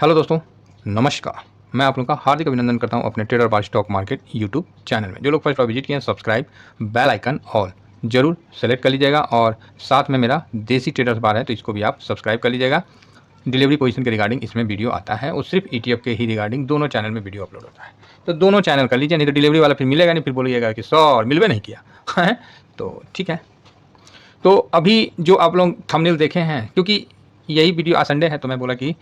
Hello दोस्तों, नमस्कार। मैं आप लोगों का हार्दिक अभिनंदन करता हूं अपने ट्रेडर बार स्टॉक मार्केट यूट्यूब चैनल में। जो लोग फर्स्ट बार विजिट किए हैं, सब्सक्राइब, बेल आइकन ऑल जरूर सेलेक्ट कर लीजिएगा। और साथ में मेरा देसी ट्रेडर्स बार है, तो इसको भी आप सब्सक्राइब कर लीजिएगा। डिलीवरी पोजीशन के रिगार्डिंग इसमें वीडियो आता है और सिर्फ ETF के ही रिगार्डिंग दोनों चैनल में वीडियो अपलोड होता है। तो दोनों चैनल कर लीजिए, नहीं तो डिलीवरी वाला फिर मिलेगा नहीं, फिर बोलिएगा कि सर मिलवे नहीं किया है। तो ठीक है। तो अभी जो आप लोग थंबनेल देखे हैं, क्योंकि यही वीडियो आज संडे है, तो मैं बोला कि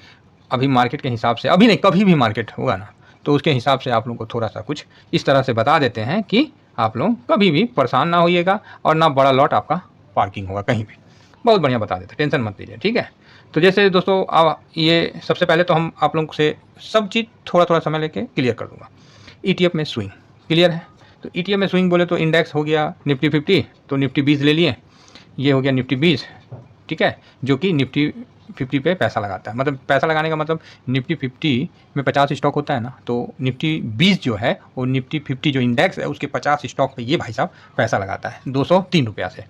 अभी मार्केट के हिसाब से, अभी नहीं कभी भी मार्केट होगा ना, तो उसके हिसाब से आप लोगों को थोड़ा सा कुछ इस तरह से बता देते हैं कि आप लोग कभी भी परेशान ना होइएगा और ना बड़ा लॉट आपका पार्किंग होगा कहीं भी। बहुत बढ़िया बता देते हैं, टेंशन मत लीजिए, ठीक है। तो जैसे दोस्तों, अब ये सबसे पहले तो हम आप लोगों से सब चीज़ थोड़ा थोड़ा समय लेके क्लियर कर दूँगा। ETF में स्विंग क्लियर है। तो ETF में स्विंग बोले तो इंडेक्स हो गया निफ्टी 50, तो निफ्टी 20 ले लिए। ये हो गया निफ्टी 20, ठीक है, जो कि निफ्टी 50 पे पैसा लगाता है। मतलब पैसा लगाने का मतलब निफ्टी 50 में 50 स्टॉक होता है ना, तो निफ्टी 20 जो है वो निफ्टी 50 जो इंडेक्स है उसके 50 स्टॉक पे ये भाई साहब पैसा लगाता है 203 रुपया से।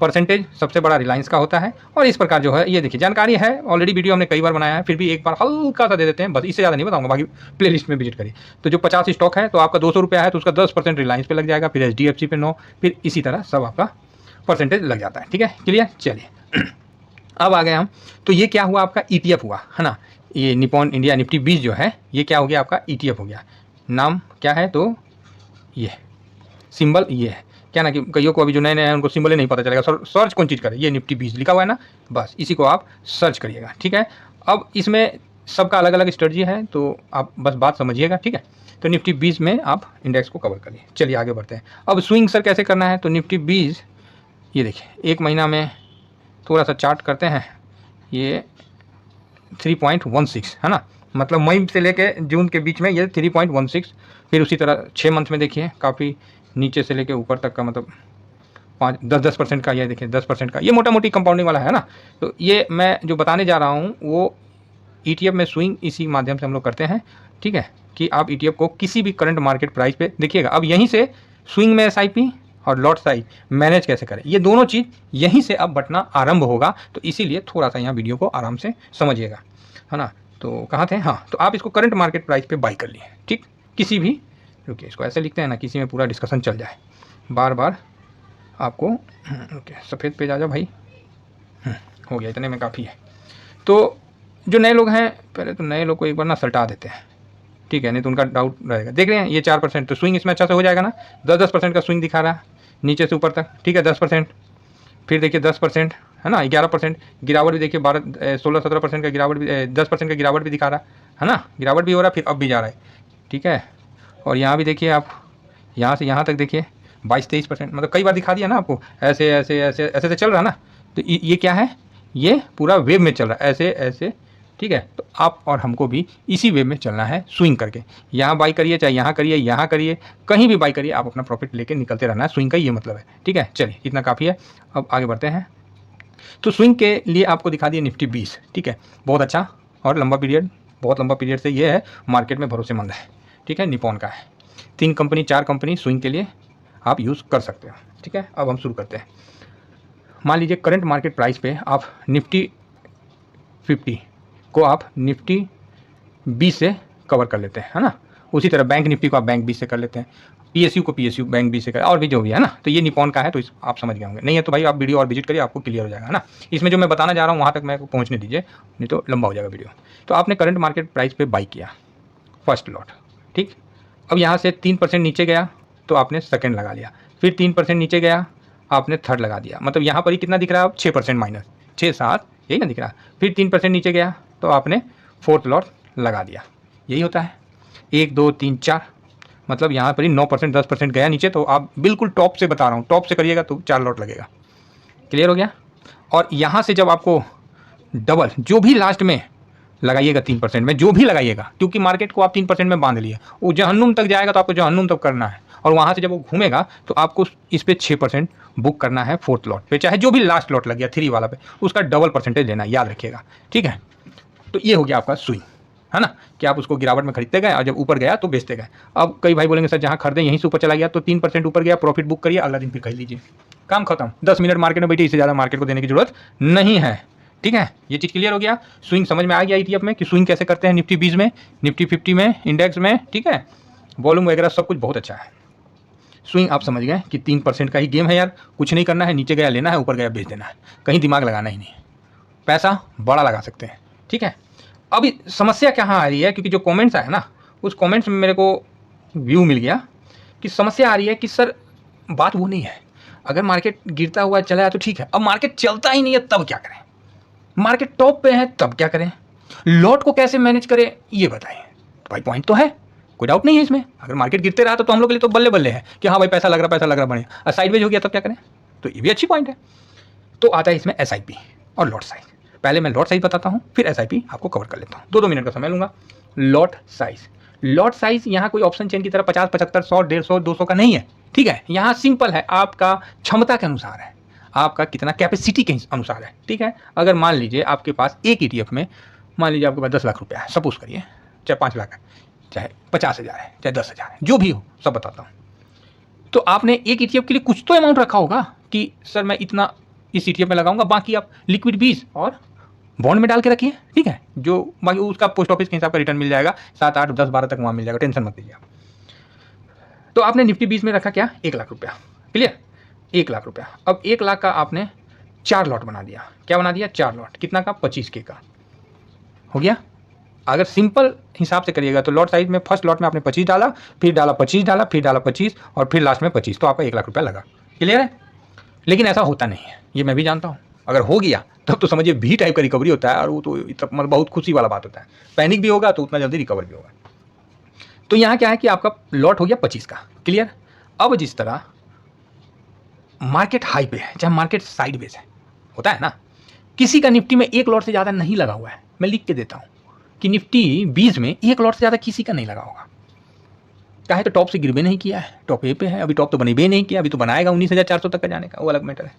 परसेंटेज सबसे बड़ा रिलायंस का होता है। और इस प्रकार जो है, ये देखिए जानकारी है, ऑलरेडी वीडियो हमने कई बार बनाया है, फिर भी एक बार हल्का सा दे देते हैं, बस इससे ज़्यादा नहीं बताऊंगा, बाकी प्लेलिस्ट में विजिट करिए। तो जो 50 स्टॉक है, तो आपका 200 रुपया है, तो उसका 10% रिलायंस पे लग जाएगा, फिर HDFC पे 9, फिर इसी तरह सब आपका परसेंटेज लग जाता है, ठीक है, क्लियर। चलिए अब आ गए हम। तो ये क्या हुआ, आपका ETF हुआ है ना। ये निपॉन इंडिया निफ्टी 20 जो है, ये क्या हो गया, आपका ETF हो गया। नाम क्या है, तो ये सिंबल ये है क्या ना, कि कईयों को अभी जो नए नए हैं उनको सिंबल ही नहीं पता चलेगा। सर्च कौन चीज़ करें, ये निफ्टी 20 लिखा हुआ है ना, बस इसी को आप सर्च करिएगा, ठीक है। अब इसमें सबका अलग अलग स्ट्रेटजी है, तो आप बस बात समझिएगा, ठीक है। तो निफ्टी 20 में आप इंडेक्स को कवर करिए। चलिए आगे बढ़ते हैं। अब स्विंग सर कैसे करना है, तो निफ्टी 20 ये देखिए एक महीना में थोड़ा सा चार्ट करते हैं। ये 3.16 है ना, मतलब मई से लेके जून के बीच में ये 3.16। फिर उसी तरह 6 मंथ में देखिए काफ़ी नीचे से लेके ऊपर तक का, मतलब 5-10% का, ये देखिए 10% का, ये मोटा मोटी कंपाउंडिंग वाला है ना। तो ये मैं जो बताने जा रहा हूँ वो ETF में स्विंग इसी माध्यम से हम लोग करते हैं, ठीक है, कि आप ETF को किसी भी करंट मार्केट प्राइस पे देखिएगा। अब यहीं से स्विंग में SIP और लॉट साइज मैनेज कैसे करें, ये दोनों चीज़ यहीं से अब बटना आरंभ होगा। तो इसीलिए थोड़ा सा यहाँ वीडियो को आराम से समझिएगा, है ना। तो कहाँ थे, हाँ, तो आप इसको करंट मार्केट प्राइस पे बाई कर लिए, ठीक, किसी भी, रुकिए इसको ऐसे लिखते हैं ना, किसी में पूरा डिस्कशन चल जाए बार बार आपको। ओके, सफ़ेद पेज आ जाओ भाई। हो गया, इतने में काफ़ी है। तो जो नए लोग हैं, पहले तो नए लोग को एक बार ना सल्टा देते हैं, ठीक है, नहीं तो उनका डाउट रहेगा। देख रहे हैं ये 4%, तो स्विंग इसमें अच्छा से हो जाएगा ना। 10% का स्विंग दिखा रहा है नीचे से ऊपर तक, ठीक है, 10%। फिर देखिए 10% है ना, 11% गिरावट भी देखिए, 16-17% का गिरावट भी, 10% का गिरावट भी दिखा रहा है ना, गिरावट भी हो रहा है, फिर अब भी जा रहा है, ठीक है। और यहाँ भी देखिए आप, यहाँ से यहाँ तक देखिए 22-23%, मतलब कई बार दिखा दिया ना आपको, ऐसे ऐसे ऐसे ऐसे से चल रहा है ना। तो ये क्या है, ये पूरा वेव में चल रहा है, ऐसे ऐसे, ठीक है। तो आप और हमको भी इसी वेव में चलना है, स्विंग करके। यहाँ बाई करिए, चाहे यहाँ करिए, यहाँ करिए, कहीं भी बाई करिए, आप अपना प्रॉफिट लेके निकलते रहना है। स्विंग का ये मतलब है, ठीक है। चलिए इतना काफ़ी है, अब आगे बढ़ते हैं। तो स्विंग के लिए आपको दिखा दिया निफ्टी 20, ठीक है, बहुत अच्छा और लंबा पीरियड, बहुत लंबा पीरियड से ये है मार्केट में भरोसेमंद है, ठीक है, निपॉन का है। 3 कंपनी 4 कंपनी स्विंग के लिए आप यूज़ कर सकते हो, ठीक है। अब हम शुरू करते हैं। मान लीजिए करंट मार्केट प्राइस पे आप निफ्टी 50 को आप निफ्टी 20 से कवर कर लेते हैं, है ना। उसी तरह बैंक निफ्टी को आप बैंक 20 से कर लेते हैं, PSU को PSU बैंक 20 से कर, और भी जो भी है ना। तो ये निपॉन का है, तो आप समझ गए होंगे। नहीं है तो भाई आप वीडियो और विजिट करिए, आपको क्लियर हो जाएगा, है ना। इसमें जो मैं बताना जा रहा हूँ वहाँ तक मैं पहुँचने दीजिए, नहीं तो लंबा हो जाएगा वीडियो। तो आपने करंट मार्केट प्राइस पे बाई किया फर्स्ट लॉट, ठीक। अब यहाँ से 3% नीचे गया तो आपने सेकेंड लगा लिया, फिर 3% नीचे गया आपने थर्ड लगा दिया। मतलब यहाँ पर ही कितना दिख रहा है, अब 6% माइनस 6-7, यही ना दिख रहा है। फिर 3% नीचे गया तो आपने फोर्थ लॉट लगा दिया। यही होता है 1 2 3 4, मतलब यहाँ पर ही 9% 10% गया नीचे, तो आप बिल्कुल टॉप से बता रहा हूँ, टॉप से करिएगा तो 4 लॉट लगेगा। क्लियर हो गया। और यहाँ से जब आपको डबल जो भी लास्ट में लगाइएगा 3% में, जो भी लगाइएगा, क्योंकि मार्केट को आप 3% में बांध लिए, वो जहन्नुम तक जाएगा तो आपको जहन्नुम तक करना है। और वहाँ से जब वो घूमेगा तो आपको इस पर 6% बुक करना है फोर्थ लॉट पे, चाहे जो भी लास्ट लॉट लग गया 3 वाला पे, उसका डबल परसेंटेज लेना है, याद रखिएगा, ठीक है। तो ये हो गया आपका स्विंग, है ना, कि आप उसको गिरावट में खरीदते गए और जब ऊपर गया तो बेचते गए। अब कई भाई बोलेंगे सर जहाँ खरीदे यहीं से ऊपर चला गया, तो 3% ऊपर गया, प्रॉफिट बुक करिए, अगला दिन फिर खरीद लीजिए, काम खत्म, 10 मिनट मार्केट में बैठिए, इससे ज़्यादा मार्केट को देने की जरूरत नहीं है। ठीक है, ये चीज़ क्लियर हो गया। स्विंग समझ में आ गया ETF में कि स्विंग कैसे करते हैं, निफ्टी 20 में, निफ्टी 50 में, इंडेक्स में, ठीक है, वॉल्यूम वगैरह सब कुछ बहुत अच्छा है। स्विंग आप समझ गए कि 3% का ही गेम है यार, कुछ नहीं करना है, नीचे गया लेना है, ऊपर गया बेच देना है, कहीं दिमाग लगाना ही नहीं, पैसा बड़ा लगा सकते हैं, ठीक है। अभी समस्या कहाँ आ रही है, क्योंकि जो कमेंट्स आए ना, उस कमेंट्स में मेरे को व्यू मिल गया कि समस्या आ रही है कि सर बात वो नहीं है, अगर मार्केट गिरता हुआ चला है तो ठीक है, अब मार्केट चलता ही नहीं है तब क्या करें, मार्केट टॉप पे है तब क्या करें, लॉट को कैसे मैनेज करें ये बताइए। भाई पॉइंट तो है, कोई डाउट नहीं है इसमें, अगर मार्केट गिरते रहा तो हम लोग के लिए तो बल्ले बल्ले है कि हाँ भाई पैसा लग रहा बढ़िया, और साइडवेज हो गया तब क्या करें, तो ये भी अच्छी पॉइंट है। तो आता है इसमें SIP और लॉट साइज। पहले मैं लॉट साइज बताता हूँ, फिर SIP आपको कवर कर लेता हूँ, 2-2 मिनट का समय लूँगा। लॉट साइज यहाँ कोई ऑप्शन चेन की तरह 50, 75, 100, 150, 200 का नहीं है, ठीक है। यहाँ सिंपल है, आपका क्षमता के अनुसार है, आपका कितना कैपेसिटी के अनुसार है, ठीक है। अगर मान लीजिए आपके पास एक ETF में, मान लीजिए आपके पास 10 लाख रुपया है, सपोज करिए, चाहे 5 लाख है, चाहे 50,000 है, चाहे 10,000 है, जो भी हो सब बताता हूँ। तो आपने एक ETF के लिए कुछ तो अमाउंट रखा होगा कि सर मैं इतना इस ETF में लगाऊंगा, बाकी आप लिक्विड 20 और बॉन्ड में डाल के रखिए, ठीक है, जो बाकी उसका पोस्ट ऑफिस के हिसाब का रिटर्न मिल जाएगा, 7, 8, 10, 12 तक वहाँ मिल जाएगा, टेंशन मत लीजिए आप। तो आपने निफ्टी 20 में रखा क्या, 1 लाख रुपया, क्लियर, 1 लाख रुपया। अब 1 लाख का आपने 4 लॉट बना दिया, क्या बना दिया, 4 लॉट, कितना का, 25K का हो गया। अगर सिंपल हिसाब से करिएगा तो लॉट साइज में फर्स्ट लॉट में आपने 25 डाला, फिर डाला 25 डाला, फिर डाला 25 और फिर लास्ट में 25, तो आपका 1 लाख रुपया लगा, क्लियर है। लेकिन ऐसा होता नहीं है, ये मैं भी जानता हूँ, अगर हो गया तब तो समझिए V टाइप का रिकवरी होता है, और वो तो मतलब बहुत खुशी वाला बात होता है, पैनिक भी होगा तो उतना जल्दी रिकवर भी होगा। तो यहाँ क्या है कि आपका लॉट हो गया 25 का, क्लियर। अब जिस तरह मार्केट हाई पे है, चाहे मार्केट साइड वेज है, होता है ना, किसी का निफ्टी में 1 लॉट से ज़्यादा नहीं लगा हुआ है, मैं लिख के देता हूँ कि निफ्टी 20 में 1 लॉट से ज़्यादा किसी का नहीं लगा होगा, चाहे तो टॉप से गिर भी नहीं किया है, टॉप ए पे है, अभी टॉप तो बनी भी नहीं किया, अभी तो बनाएगा 19,400 तक का जाने का, वो अलग मैटर है।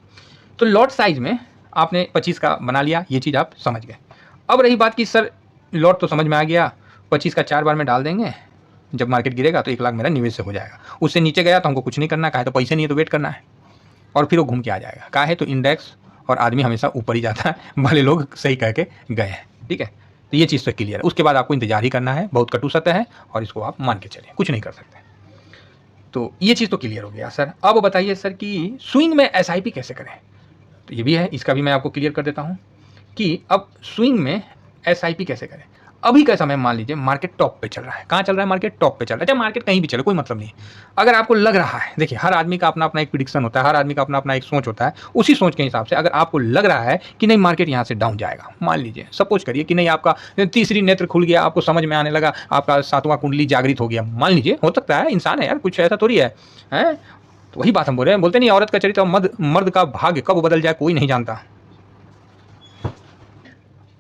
तो लॉट साइज में आपने 25 का बना लिया, ये चीज़ आप समझ गए। अब रही बात कि सर लॉट तो समझ में आ गया, 25 का 4 बार में डाल देंगे, जब मार्केट गिरेगा तो 1 लाख मेरा निवेश से हो जाएगा, उससे नीचे गया तो हमको कुछ नहीं करना, कहा तो पैसे नहीं है तो वेट करना है, और फिर वो घूम के आ जाएगा, कहा है तो इंडेक्स और आदमी हमेशा ऊपर ही जाता है, भले लोग सही कह के गए हैं, ठीक है। तो ये चीज़ तो क्लियर है, उसके बाद आपको इंतजार ही करना है, बहुत कटु सत्य है और इसको आप मान के चलिए, कुछ नहीं कर सकते। तो ये चीज़ तो क्लियर हो गया सर। अब बताइए सर कि स्विंग में SIP कैसे करें, तो ये भी है, इसका भी मैं आपको क्लियर कर देता हूँ कि अब स्विंग में SIP कैसे करें। अभी का समय मान लीजिए मार्केट टॉप पे चल रहा है, कहाँ चल रहा है, मार्केट टॉप पे चल रहा है, चाहे मार्केट कहीं भी चले कोई मतलब नहीं है। अगर आपको लग रहा है, देखिए हर आदमी का अपना अपना एक प्रिडिक्शन होता है, हर आदमी का अपना अपना एक सोच होता है, उसी सोच के हिसाब से अगर आपको लग रहा है कि नहीं मार्केट यहाँ से डाउन जाएगा, मान लीजिए सपोज करिए कि नहीं आपका तीसरी नेत्र खुल गया, आपको समझ में आने लगा, आपका 7वां कुंडली जागृत हो गया, मान लीजिए, हो सकता है, इंसान है यार, कुछ ऐसा थोड़ी है, तो वही बात हम बोल रहे हैं, बोलते नहीं औरत का चरित्र मर्द का भाग्य कब बदल जाए कोई नहीं जानता।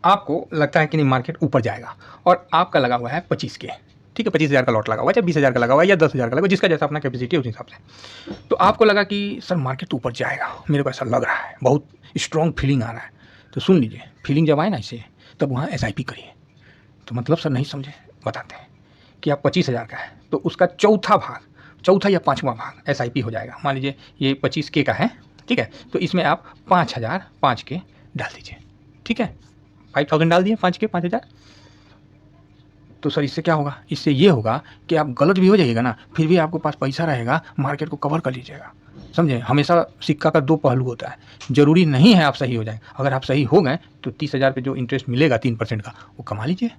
आपको लगता है कि नहीं मार्केट ऊपर जाएगा और आपका लगा हुआ है 25K, ठीक है, 25,000 का लॉट लगा हुआ है, चाहे 20,000 का लगा हुआ है या 10,000 का लगा हुआ है, जिसका जैसा अपना कैपेसिटी है उस हिसाब से। तो आपको लगा कि सर मार्केट ऊपर जाएगा, मेरे को ऐसा लग रहा है, बहुत स्ट्रॉन्ग फीलिंग आ रहा है। तो सुन लीजिए, फीलिंग जब आए ना इसे, तब वहाँ SIP करिए। तो मतलब सर नहीं समझे, बताते हैं कि आप 25,000 का है तो उसका चौथा या 5वां भाग SIP हो जाएगा। मान लीजिए ये 25K का है, ठीक है, तो इसमें आप 5,000 5K डाल दीजिए, ठीक है, 5,000 डाल दिए, 5K 5,000। तो सर इससे क्या होगा, इससे ये होगा कि आप गलत भी हो जाइएगा ना, फिर भी आपके पास पैसा रहेगा, मार्केट को कवर कर लीजिएगा, समझे। हमेशा सिक्का का 2 पहलू होता है, जरूरी नहीं है आप सही हो जाए, अगर आप सही हो गए तो 30,000 पे जो इंटरेस्ट मिलेगा 3% का, वो कमा लीजिए।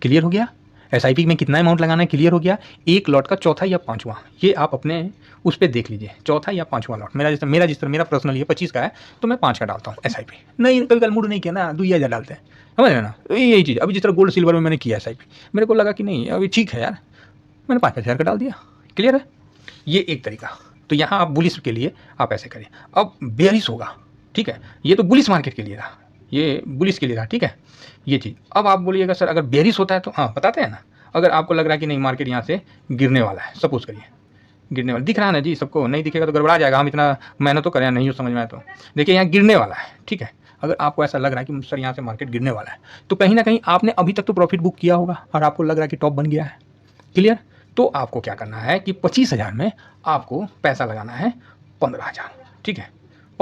क्लियर हो गया। SIP में कितना अमाउंट लगाना है, क्लियर हो गया। एक लॉट का चौथा या 5वां, ये आप अपने उस पर देख लीजिए, चौथा या 5वां लॉट। जिस तरह मेरा पर्सनल ये 25 का है तो मैं 5 का डालता हूँ SIP। नहीं कभी कल मूड नहीं किया ना, 2,000 डालते हैं, समझ रहे ना। तो यही चीज़ अभी जिस तरह गोल्ड सिल्वर में मैंने किया SIP, मेरे को लगा कि नहीं अभी ठीक है यार, मैंने 5,000 का डाल दिया। क्लियर है, ये एक तरीका। तो यहाँ आप बुलिश के लिए आप ऐसे करिए। अब बेयरिश होगा, ठीक है, ये तो बुलिश मार्केट के लिए रहा, ये बुलिश के लिए रहा, ठीक है, ये चीज़। अब आप बोलिएगा सर अगर बेयरिश होता है तो, हाँ बताते हैं ना, अगर आपको लग रहा है कि नहीं मार्केट यहाँ से गिरने वाला है, सपोज करिए गिरने वाला दिख रहा है ना जी सबको, नहीं दिखेगा तो गड़बड़ा जाएगा, हम इतना मेहनत तो करें, नहीं हो समझ में आए तो देखिए यहाँ गिरने वाला है, ठीक है। अगर आपको ऐसा लग रहा है कि सर यहाँ से मार्केट गिरने वाला है, तो कहीं ना कहीं आपने अभी तक तो प्रॉफिट बुक किया होगा और आपको लग रहा है कि टॉप बन गया है। क्लियर। तो आपको क्या करना है कि 25,000 में आपको पैसा लगाना है 15,000, ठीक है,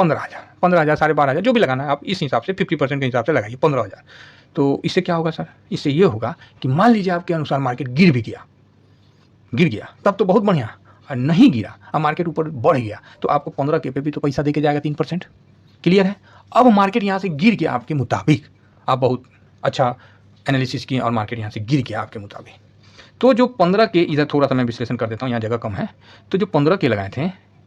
15,000, 15,000, 12,500 जो भी लगाना है आप इस हिसाब से 50% के हिसाब से लगाइए 15,000। तो इससे क्या होगा सर, इससे ये होगा कि मान लीजिए आपके अनुसार मार्केट गिर गया तब तो बहुत बढ़िया, और नहीं गिरा और मार्केट ऊपर बढ़ गया तो आपको 15 के पे भी तो पैसा दे के जाएगा 3%। क्लियर है। अब मार्केट यहाँ से गिर गया आपके मुताबिक, आप बहुत अच्छा एनालिसिस किए और मार्केट यहाँ से गिर गया आपके मुताबिक, तो जो 15 के, इधर थोड़ा सा मैं विश्लेषण कर देता हूँ, यहाँ जगह कम है, तो जो 15 के लगाए थे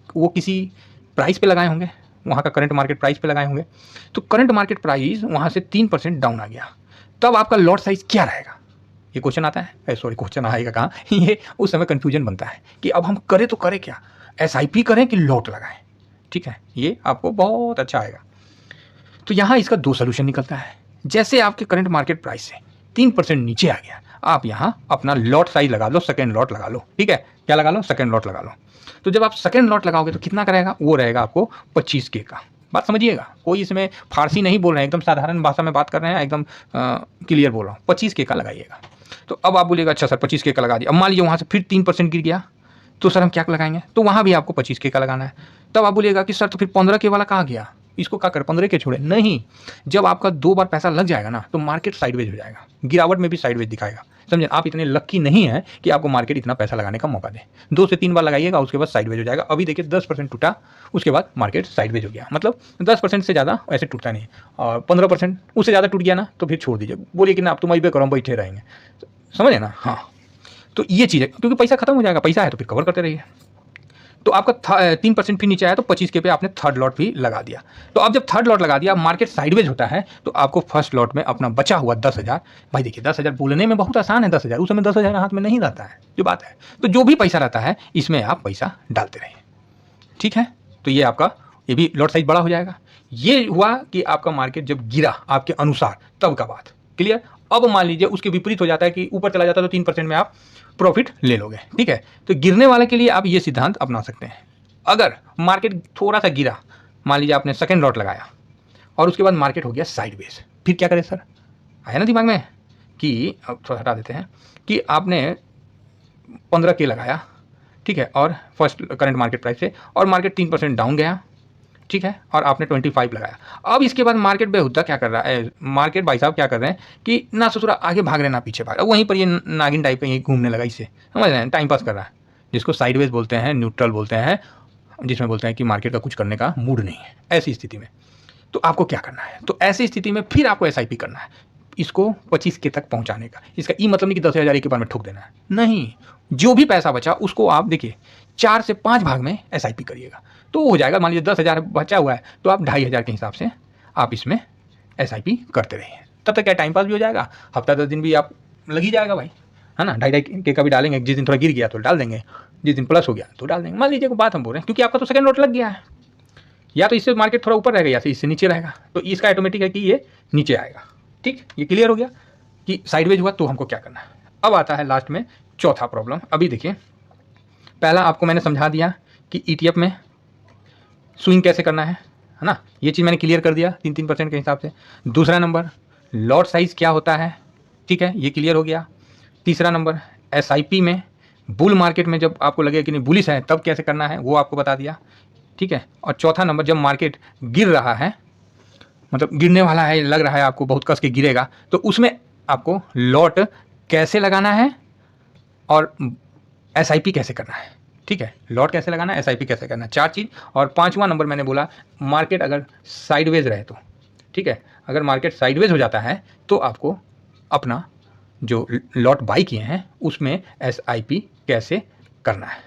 वो किसी प्राइस पे लगाए होंगे, वहाँ का करंट मार्केट प्राइस पे लगाए होंगे, तो करंट मार्केट प्राइस वहाँ से 3% डाउन आ गया, तब आपका लॉट साइज क्या रहेगा, ये क्वेश्चन आता है, सॉरी क्वेश्चन आएगा कहाँ ये उस समय कन्फ्यूजन बनता है कि अब हम करें तो करें क्या, SIP करें कि लॉट लगाएं। ठीक है, ये आपको बहुत अच्छा आएगा। तो यहाँ इसका 2 सोल्यूशन निकलता है। जैसे आपके करंट मार्केट प्राइस से 3% नीचे आ गया, आप यहाँ अपना लॉट साइज लगा लो, सेकेंड लॉट लगा लो। ठीक है, क्या लगा लो, सेकेंड लॉट लगा लो। तो जब आप सेकेंड लॉट लगाओगे तो कितना करेगा, वो रहेगा आपको 25K का। बात समझिएगा, कोई इसमें फारसी नहीं बोल रहे हैं, एकदम साधारण भाषा में बात कर रहे हैं, एकदम क्लियर बोल रहा हूँ, 25K का लगाइएगा। तो अब आप बोलिएगा अच्छा सर 25K का लगा दिया, अब मान लीजिए वहाँ से फिर 3% गिर गया तो सर हम क्या लगाएंगे, तो वहाँ भी आपको 25K का लगाना है। तब आप बोलिएगा कि सर तो फिर 15K वाला कहाँ गया, इसको क्या कर 15K छोड़े, नहीं, जब आपका 2 बार पैसा लग जाएगा ना तो मार्केट साइडवेज हो जाएगा, गिरावट में भी साइडवेज दिखाएगा। समझे, आप इतने लक्की नहीं है कि आपको मार्केट इतना पैसा लगाने का मौका दे। 2 से 3 बार लगाइएगा, उसके बाद साइडवेज हो जाएगा। अभी देखिए 10% टूटा, उसके बाद मार्केट साइडवेज हो गया, मतलब 10% से ज़्यादा ऐसे टूटता नहीं, और 15% उससे ज़्यादा टूट गया ना तो फिर छोड़ दीजिए, बोलिए कि ना आप तुम अभी करो, बैठे रहेंगे। समझे ना, हाँ। तो ये चीज़ है, क्योंकि पैसा खत्म हो जाएगा, पैसा है तो फिर कवर करते रहिए। तो आपका 3% फिर नीचे आया तो 25K पे आपने थर्ड लॉट भी लगा दिया। तो अब जब थर्ड लॉट लगा दिया, मार्केट साइडवेज होता है, तो आपको फर्स्ट लॉट में अपना बचा हुआ 10,000, भाई देखिए 10,000 बोलने में बहुत आसान है, 10,000 उस समय 10,000 हाथ में नहीं रहता है, जो बात है। तो जो भी पैसा रहता है इसमें आप पैसा डालते रहिए। ठीक है, तो ये आपका, ये भी लॉट साइज बड़ा हो जाएगा। ये हुआ कि आपका मार्केट जब गिरा आपके अनुसार तब का बात, क्लियर। अब मान लीजिए उसके विपरीत हो जाता है कि ऊपर चला जाता है तो 3% में आप प्रॉफिट ले लोगे। ठीक है, तो गिरने वाले के लिए आप ये सिद्धांत अपना सकते हैं। अगर मार्केट थोड़ा सा गिरा, मान लीजिए आपने सेकेंड लॉट लगाया और उसके बाद मार्केट हो गया साइडवेज, फिर क्या करें सर, आया ना दिमाग में कि, अब थोड़ा हटा देते हैं, कि आपने 15K लगाया, ठीक है, और फर्स्ट करंट मार्केट प्राइस से, और मार्केट 3% डाउन गया, ठीक है, और आपने 25 लगाया। अब इसके बाद मार्केट बेहुदा क्या कर रहा है, मार्केट भाई साहब क्या कर रहे हैं कि ना ससुरा आगे भाग रहे ना पीछे भाग रहे, वहीं पर ये नागिन टाइप का ये घूमने लगा, इससे समझ रहे हैं, टाइम पास कर रहा है, जिसको साइडवेज बोलते हैं, न्यूट्रल बोलते हैं, जिसमें बोलते हैं कि मार्केट का कुछ करने का मूड नहीं है। ऐसी स्थिति में तो आपको क्या करना है, तो ऐसी स्थिति में फिर आपको SIP करना है, इसको 25K तक पहुंचाने का। इसका ये मतलब नहीं कि 10,000 एक बार में ठोक देना है, नहीं, जो भी पैसा बचा उसको आप देखिए 4 से 5 भाग में SIP करिएगा, तो हो जाएगा। मान लीजिए 10,000 बचा हुआ है तो आप 2,500 के हिसाब से आप इसमें SIP करते रहिए, तब तक क्या टाइम पास भी हो जाएगा, हफ्ता 10 दिन भी आप लग ही जाएगा भाई, है ना। 2,500 का भी डालेंगे, जिस दिन थोड़ा गिर गया तो डाल देंगे, जिस दिन प्लस हो गया तो डाल देंगे। मान लीजिए को बात हम बोल रहे हैं, क्योंकि आपका तो सेकंड लॉट लग गया है, या तो इससे मार्केट थोड़ा ऊपर रहेगा या इससे नीचे रहेगा, तो इसका ऑटोमेटिक है कि ये नीचे आएगा। ठीक, ये क्लियर हो गया कि साइडवेज हुआ तो हमको क्या करना है। अब आता है लास्ट में चौथा प्रॉब्लम। अभी देखिए, पहला आपको मैंने समझा दिया कि ETF में स्विंग कैसे करना है ना, ये चीज़ मैंने क्लियर कर दिया 3% के हिसाब से। दूसरा नंबर लॉट साइज क्या होता है, ठीक है, ये क्लियर हो गया। तीसरा नंबर SIP में बुल मार्केट में जब आपको लगे कि नहीं बुलिश है तब कैसे करना है, वो आपको बता दिया, ठीक है। और चौथा नंबर जब मार्केट गिर रहा है, मतलब गिरने वाला है, लग रहा है आपको बहुत कस के गिरेगा, तो उसमें आपको लॉट कैसे लगाना है और SIP कैसे करना है। ठीक है, लॉट कैसे लगाना है, SIP कैसे करना है, 4 चीज़। और 5वां नंबर मैंने बोला मार्केट अगर साइडवेज रहे तो, ठीक है, अगर मार्केट साइडवेज हो जाता है तो आपको अपना जो लॉट बाई किए हैं उसमें SIP कैसे करना है।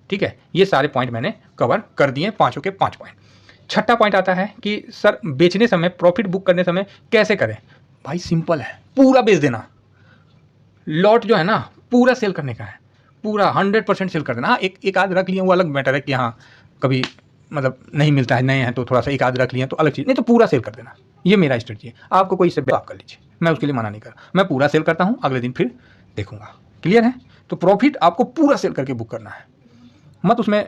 ठीक है, ये सारे पॉइंट मैंने कवर कर दिए, 5 के 5 पॉइंट। छठा पॉइंट आता है कि सर बेचने समय, प्रॉफिट बुक करने समय कैसे करें। भाई सिंपल है, पूरा बेच देना, लॉट जो है ना पूरा सेल करने का है, पूरा 100% सेल कर देना। हाँ, एक आध रख लिए वो अलग मैटर है कि हाँ कभी मतलब नहीं मिलता है, नए हैं तो थोड़ा सा एक आध रख लिए तो अलग चीज़, नहीं तो पूरा सेल कर देना, ये मेरा स्ट्रेटजी है। आपको कोई इससे आप कर लीजिए, मैं उसके लिए मना नहीं कर रहा, मैं पूरा सेल करता हूँ, अगले दिन फिर देखूंगा। क्लियर है, तो प्रॉफिट आपको पूरा सेल करके बुक करना है, मत उसमें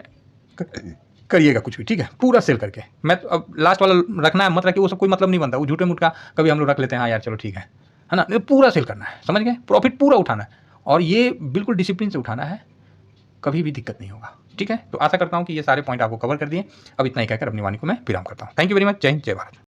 करिएगा कुछ भी, ठीक है, पूरा सेल करके। मैं तो अब लास्ट वाला रखना है, मत रखिए, वो सब कोई मतलब नहीं बनता, वो झूठे मूठ का कभी हम लोग रख लेते हैं, हाँ यार चलो ठीक है ना, पूरा सेल करना है, समझ गए, प्रॉफिट पूरा उठाना है, और ये बिल्कुल डिसिप्लिन से उठाना है, कभी भी दिक्कत नहीं होगा। ठीक है, तो आशा करता हूँ कि ये सारे पॉइंट आपको कवर कर दिए। अब इतना ही कहकर अपनी वाणी को मैं विराम करता हूँ। Thank you very much. जय हिंद, जय भारत।